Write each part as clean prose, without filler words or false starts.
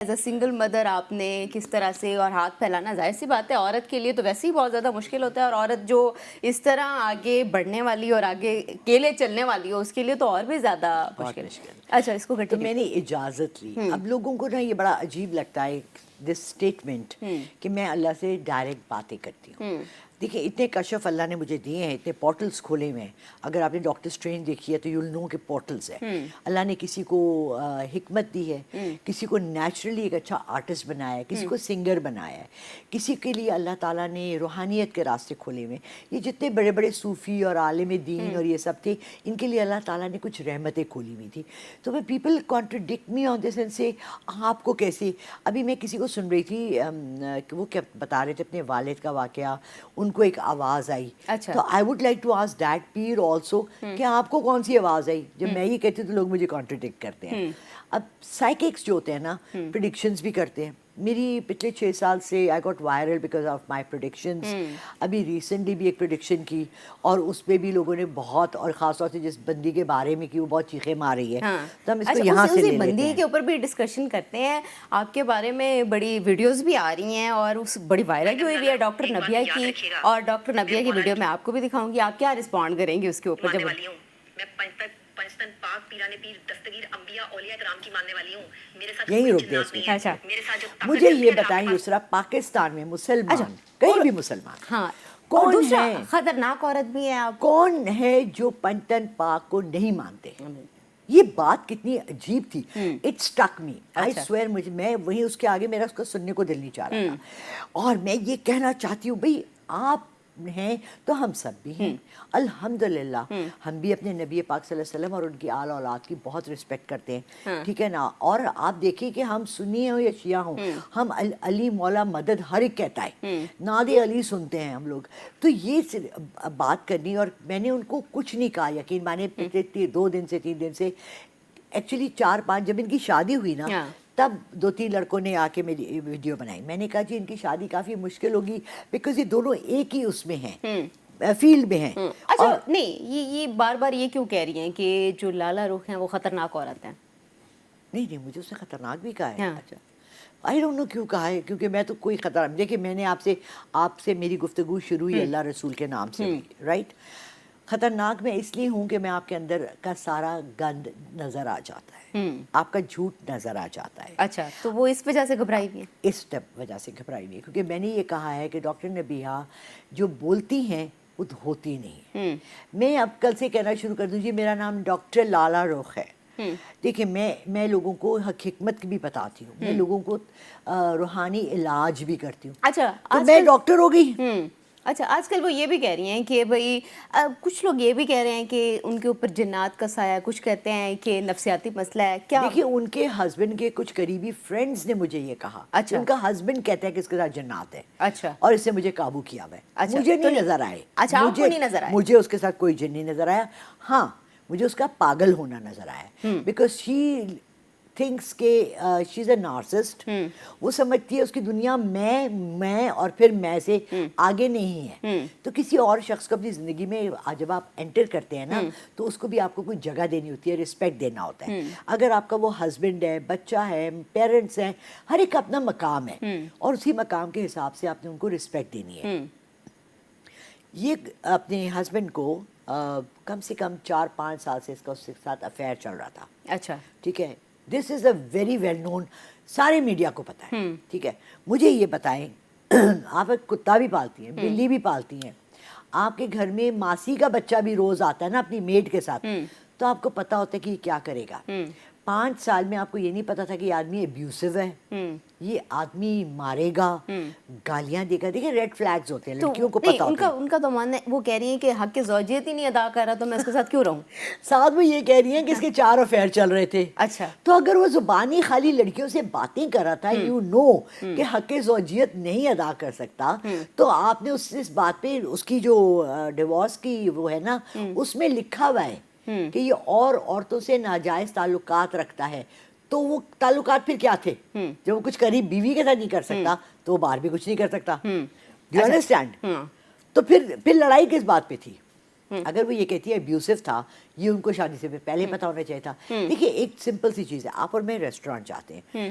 As a single mother آپ نے کس طرح سے اور ہاتھ پھیلانا ظاہر سی بات ہے عورت کے لیے تو ویسے ہی بہت زیادہ مشکل ہوتا ہے، اور عورت جو اس طرح آگے بڑھنے والی اور آگے اکیلے چلنے والی ہو اس کے لیے تو اور بھی زیادہ مشکل ہے۔ اچھا اس کو تو میں نے اجازت لی۔ اب لوگوں کو نا یہ بڑا عجیب لگتا ہے دس اسٹیٹمنٹ کہ میں اللہ سے ڈائریکٹ باتیں کرتی ہوں۔ دیکھیں اتنے کشف اللہ نے مجھے دیے ہیں، اتنے پورٹلز کھولے ہوئے ہیں۔ اگر آپ نے ڈاکٹر اسٹرینج دیکھی ہے تو یو ول نو کہ پورٹلز ہیں۔ اللہ نے کسی کو حکمت دی ہے، کسی کو نیچرلی ایک اچھا آرٹسٹ بنایا ہے، کسی کو سنگر بنایا ہے، کسی کے لیے اللہ تعالیٰ نے روحانیت کے راستے کھولے ہوئے ہیں۔ یہ جتنے بڑے بڑے صوفی اور عالم دین اور یہ سب تھے، ان کے لیے اللہ تعالیٰ نے کچھ رحمتیں کھولی ہوئی تھی۔ تو میں people contradict me on this and سے آپ کو کیسے، ابھی میں کسی کو سن رہی تھی کہ وہ کیا بتا رہے تھے اپنے والد کا واقعہ، ان کو ایک آواز آئی۔ تو I would like to ask that peer also کہ آپ کو کون سی آواز آئی؟ جب میں یہ کہتی ہوں تو لوگ مجھے کانٹرڈکٹ کرتے ہیں۔ اب سائیککس جو ہوتے ہیں نا پریڈکشنز بھی کرتے ہیں۔ میری پچھلے 6 سال سے I got viral because of my predictions. ابھی ریسنٹلی بھی ایک پریڈکشن کی اور اس پہ بھی لوگوں نے بہت، اور خاص طور سے جس بندی کے بارے میں کی وہ بہت چیخیں مار رہی ہے، تو ہم اس کو یہاں سے لے لیتے ہیں۔ بندی کے اوپر بھی ڈسکشن کرتے ہیں، آپ کے بارے میں بڑی ویڈیوز بھی آ رہی ہیں اور اس بڑی وائرل بھی ہوئی بھی ہے ڈاکٹر نبیہ کی، اور ڈاکٹر نبیہ کی ویڈیو میں آپ کو بھی دکھاؤں گی۔ آپ کیا رسپونڈ کریں گے اس کے اوپر؟ جب پنجتن پاک پیرانے پیر دستگیر انبیاء اولیاء کرام کی ماننے والی ہوں، میرے ساتھ یہی رک گیا اس میں۔ مجھے یہ بتائیں یسرا، پاکستان میں مسلمان کہیں بھی مسلمان ہاں کون ہے، خطرناک عورت بھی ہے آپ، کون ہے جو پنجتن پاک کو نہیں مانتے؟ یہ بات کتنی عجیب تھی، it struck me, I swear, مجھے میں وہیں اس کے آگے میرا اس کو سننے کو دل نہیں چاہ رہا تھا۔ اور میں یہ کہنا چاہتی ہوں بھئی آپ ہیں تو ہم سب بھی ہیں، الحمدللہ۔ ہم بھی اپنے نبی پاک صلی اللہ علیہ وسلم اور ان کی آل اولاد کی بہت رسپیکٹ کرتے ہیں، ٹھیک ہے نا۔ اور آپ دیکھیں کہ ہم سنی ہوں یا شیعہ ہوں، ہم علی مولا مدد ہر ایک کہتا ہے، ناد علی سنتے ہیں ہم لوگ۔ تو یہ بات کرنی، اور میں نے ان کو کچھ نہیں کہا، یقین مانے پچھلے 2 دن سے 3 دن سے، ایکچولی 4-5 جب ان کی شادی ہوئی نا تب 2-3 لڑکوں نے آ کے میری ویڈیو بنائی۔ میں نے کہا جی ان کی شادی کافی مشکل ہوگی بیکاز یہ دونوں ایک ہی اس میں ہیں، فیلڈ میں ہیں۔ اچھا نہیں، یہ بار بار یہ کیوں کہہ رہی ہیں کہ جو لالا رخ ہیں وہ خطرناک عورت ہیں؟ نہیں مجھے اس نے خطرناک بھی کہا ہے۔ اچھا آئی ڈونٹ نو کیوں کہا ہے، کیونکہ میں تو کوئی خطرہ، دیکھیں میں نے آپ سے میری گفتگو شروع ہوئی اللہ رسول کے نام سے، رائٹ۔ خطرناک میں اس لیے ہوں کہ میں آپ کے اندر کا سارا گند نظر آ جاتا ہے، آپ کا جھوٹ نظر آ جاتا ہے۔ اچھا تو وہ اس وجہ سے گھبرائی ہوئی ہیں؟ اس وجہ سے گھبرائی نہیں، کیونکہ میں نے یہ کہا ہے کہ ڈاکٹر نبیہ جو بولتی ہیں وہ ہوتی نہیں۔ میں اب کل سے کہنا شروع کر دوں جی میرا نام ڈاکٹر لالا رخ ہے۔ دیکھیں میں لوگوں کو حکمت بھی بتاتی ہوں، میں لوگوں کو روحانی علاج بھی کرتی ہوں۔ اچھا تو میں ڈاکٹر ہو گئی۔ اچھا آج کل وہ یہ بھی کہہ رہی ہیں کہ بھئی کچھ لوگ یہ بھی کہہ رہے ہیں کہ ان کے اوپر جنات کا سایہ، کچھ کہتے ہیں کہ نفسیاتی مسئلہ ہے۔ کیا دیکھیے ان کے ہسبینڈ کے کچھ قریبی فرینڈز نے مجھے یہ کہا، ان کا ہسبینڈ کہتا ہے کہ اس کے ساتھ جنات ہے، اچھا، اور اس نے مجھے قابو کیا ہوا ہے۔ مجھے نہیں نظر آئے، اچھا آپ کو نہیں نظر آئے؟ مجھے اس کے ساتھ کوئی جن نہیں نظر آیا۔ ہاں مجھے اس کا پاگل ہونا نظر آیا، بیکاز شی تھنکس کہ شی از اے نارسسٹ۔ وہ سمجھتی ہے اس کی دنیا میں اور پھر میں سے آگے نہیں ہے۔ تو کسی اور شخص کو اپنی زندگی میں جب آپ انٹر کرتے ہیں نا تو اس کو بھی آپ کو کوئی جگہ دینی ہوتی ہے، رسپیکٹ دینا ہوتا ہے۔ اگر آپ کا وہ ہسبینڈ ہے، بچہ ہے، پیرنٹس ہیں، ہر ایک کا اپنا مقام ہے، اور اسی مقام کے حساب سے آپ نے ان کو رسپیکٹ دینی ہے۔ یہ اپنے ہسبینڈ کو کم سے کم 4-5 سال سے اس کا اس کے ساتھ افیئر چل رہا تھا۔ اچھا ٹھیک ہے، دس از اے ویری ویل نون، سارے میڈیا کو پتہ ہے۔ ٹھیک ہے، مجھے یہ بتائیں آپ ایک کتا بھی پالتی ہیں، بلی بھی پالتی ہیں، آپ کے گھر میں ماسی کا بچہ بھی روز آتا ہے نا اپنی میڈ کے ساتھ، تو آپ کو پتہ ہوتا ہے کہ یہ کیا کرے گا۔ 5 سال میں آپ کو یہ نہیں پتا تھا کہ یہ آدمی ابیوسو ہے، یہ آدمی مارے گا، گالیاں دے گا۔ دیکھیں ریڈ فلیگز ہوتے ہیں، لڑکیوں کو پتا ہوتا ہے۔ ان کا تو ماننا ہے، وہ کہہ رہی ہیں کہ حق زوجیت ہی نہیں ادا کر رہا تو میں اس کے ساتھ کیوں رہوں؟ ساتھ وہ یہ کہہ رہی ہیں کہ اس کے 4 افیئر چل رہے تھے۔ اچھا تو اگر وہ زبانی خالی لڑکیوں سے باتیں کر رہا تھا، یو نو کہ حق زوجیت نہیں ادا کر سکتا، تو آپ نے اس بات پہ اس کی جو ڈیورس کی وہ ہے نا اس میں لکھا ہوا ہے کہ یہ اور عورتوں سے ناجائز تعلقات رکھتا ہے۔ تو وہ تعلقات پھر کیا تھے؟ جب وہ کچھ قریب بیوی کے ساتھ نہیں کر سکتا تو وہ باہر بھی کچھ نہیں کر سکتا۔ Do you understand? تو پھر لڑائی کس بات پہ تھی؟ اگر وہ یہ کہتی ہے ابیوسو تھا، یہ ان کو شادی سے پہلے پتہ ہونا چاہیے تھا۔ دیکھیے ایک سمپل سی چیز ہے، آپ اور میں ریسٹورینٹ جاتے ہیں،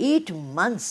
8 months